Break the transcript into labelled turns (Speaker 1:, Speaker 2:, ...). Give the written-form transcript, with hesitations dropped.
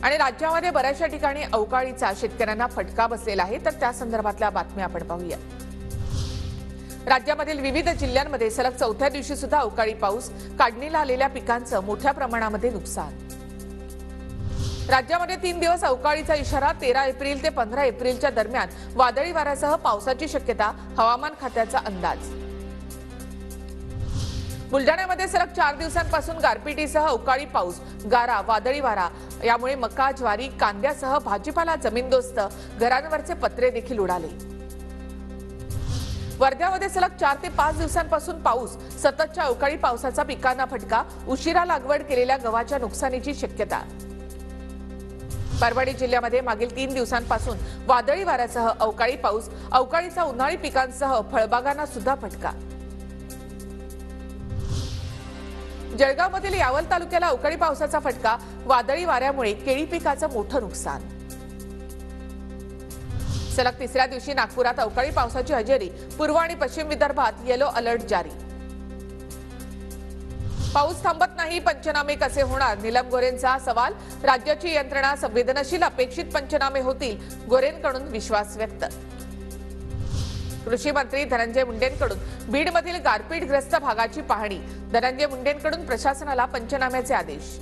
Speaker 1: आणि राज्यामध्ये बऱ्याचशा ठिकाणी अवकाळीचा शेतकऱ्यांना फटका बसलेला आहे, तर त्या संदर्भातल्या बातम्या आपण पाहूया। राज्यामधील विविध जिल्ह्यांमध्ये सलग चौथ्या दिवशी सुद्धा अवकाळी पाऊस, काढणीला आलेल्या पिकांचं मोठ्या प्रमाणामध्ये नुकसान। राज्यामध्ये 3 दिवस अवकाळीचा इशारा, 13 एप्रिल ते 15 एप्रिलच्या दरम्यान वादळी वाऱ्यासह पावसाची शक्यता, हवामान खात्याचा अंदाज। बुलढाण्यामध्ये सलग 4 दिवसांपासून गारपिटीसह अवकाळी पाऊस, गारा, वादळी वारा यामुळे मका, ज्वारी, कांद्यासह भाजीपाला जमीनदोस्त, घरांवरचे पत्रे देखील उडाले। वर्ध्यामध्ये सलग 4 ते 5 दिवसांपासून पाऊस, सततच्या अवकाळी पावसाचा पिकांना फटका, उशिरा लागवड केलेल्या गव्हाच्या नुकसानीची शक्यता। परभणी जिल्ह्यामध्ये मागील 3 दिवसांपासून वादळी वाऱ्यासह अवकाळी पाऊस, अवकाळीचा उन्हाळी पिकांसह फळबागांना सुद्धा फटका। जळगावमधील यावल तालुक्याला अवकाळी पावसाचा फटका, वादळी वाऱ्यामुळे केळी पिकाचं मोठं नुकसान। सलग 3ऱ्या दिवशी नागपुरात अवकाळी पावसाची हजेरी, पूर्व आणि पश्चिम विदर्भात येलो अलर्ट जारी। पाऊस थांबत नाही, पंचनामे कसे होणार? नीलम गोरेंचा सवाल, राज्याची यंत्रणा संवेदनशील, अपेक्षित पंचनामे होतील, गोरेंकडून विश्वास व्यक्त। कृषी मंत्री धनंजय मुंडेंकडून बीडमधील गारपीटग्रस्त भागाची पाहणी, धनंजय मुंडेंकडून प्रशासनाला पंचनाम्याचे आदेश।